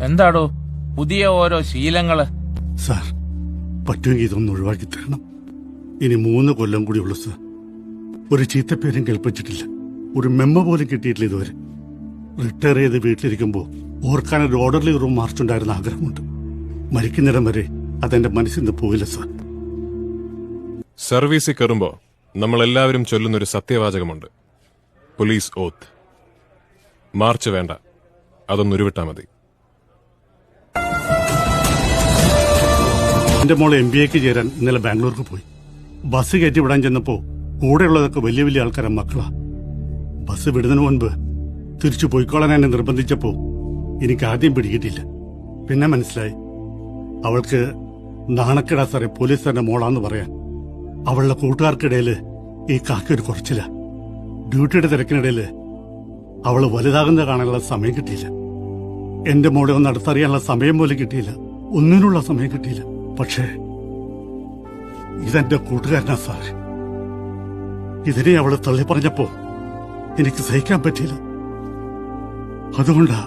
എന്താടോ പുതിയ ഓരോ ശീലങ്ങള്? സാർ, പറ്റുമെങ്കിൽ ഇതൊന്ന് ഒഴിവാക്കി തരണം. ഇനി 3 കൊല്ലം കൂടി ഉള്ളു സാർ. ഒരു ചീത്തപ്പേരും കേൾപ്പിച്ചിട്ടില്ല, ഒരു മെമ്മ പോലും കിട്ടിയിട്ടില്ല ഇതുവരെ. റിട്ടയർ ചെയ്ത് വീട്ടിലിരിക്കുമ്പോൾ ഓർക്കാനൊരു ഓർഡർലി റൂം മാർച്ചുണ്ടായിരുന്ന ആഗ്രഹമുണ്ട്. മരിക്കുന്നിടം വരെ അതെന്റെ മനസ്സിൽ നിന്ന് പോയില്ല സാർ. സർവീസിൽ കയറുമ്പോ നമ്മളെല്ലാവരും ചൊല്ലുന്നൊരു സത്യവാചകമുണ്ട്, പോലീസ് ഓത്ത്. മാർച്ച് വേണ്ട, അതൊന്നുരുവിട്ടാ മതി. എന്റെ മോളെ MBAക്ക് ചേരാൻ ഇന്നലെ ബാംഗ്ലൂർക്ക് പോയി. ബസ് കയറ്റി വിടാൻ ചെന്നപ്പോ കൂടെയുള്ളതൊക്കെ വലിയ വലിയ ആൾക്കാരെ മക്കളാ. ബസ് വിടുന്നതിന് മുൻപ് തിരിച്ചു പോയിക്കോളാൻ എന്നെ നിർബന്ധിച്ചപ്പോ എനിക്ക് ആദ്യം പിടികിട്ടില്ല. പിന്നെ മനസ്സിലായി അവൾക്ക് നാണക്കേടാ സാറേ പോലീസുകാരന്റെ മോളാന്ന് പറയാൻ. അവളുടെ കൂട്ടുകാർക്കിടയില് ഈ കാക്കൊരു കുറച്ചില്ല. ഡ്യൂട്ടിയുടെ തിരക്കിനിടയില് അവള് വലുതാകുന്ന കാണാനുള്ള സമയം കിട്ടിയില്ല. എന്റെ മോളെ ഒന്ന് അടുത്തറിയാനുള്ള സമയം പോലും കിട്ടിയില്ല, ഒന്നിനുള്ള സമയം കിട്ടിയില്ല. പക്ഷേ ഇതെന്റെ കൂട്ടുകാരനാ സാറേ. ഇതിനെ അവള് തള്ളി പറഞ്ഞപ്പോ എനിക്ക് സഹിക്കാൻ പറ്റിയില്ല. അതുകൊണ്ടാ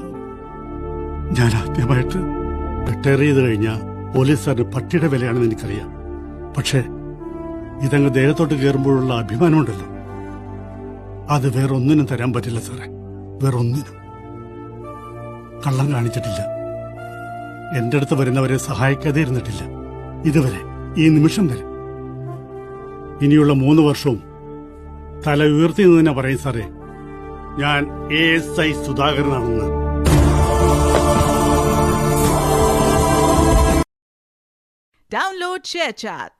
ഞാൻ ആദ്യമായിട്ട് റിട്ടയർ ചെയ്ത് കഴിഞ്ഞ പോലീസുകാരന് പട്ടിയുടെ വിലയാണെന്ന് എനിക്കറിയാം. പക്ഷേ ഇതങ്ങ് ദേഹത്തോട്ട് കയറുമ്പോഴുള്ള അഭിമാനമുണ്ടല്ലോ, അത് വേറൊന്നിനും തരാൻ പറ്റില്ല സാറേ. വേറൊന്നിനും. കള്ളം കാണിച്ചിട്ടില്ല, എന്റെ അടുത്ത് വരുന്നവരെ സഹായിക്കാതെ ഇരുന്നിട്ടില്ല ഇതുവരെ, ഈ നിമിഷം വരെ. ഇനിയുള്ള 3 വർഷവും തല ഉയർത്തി എന്ന് തന്നെ പറയും സാറേ, ഞാൻ ASI സുധാകരനാണെന്ന്. Download ShareChat.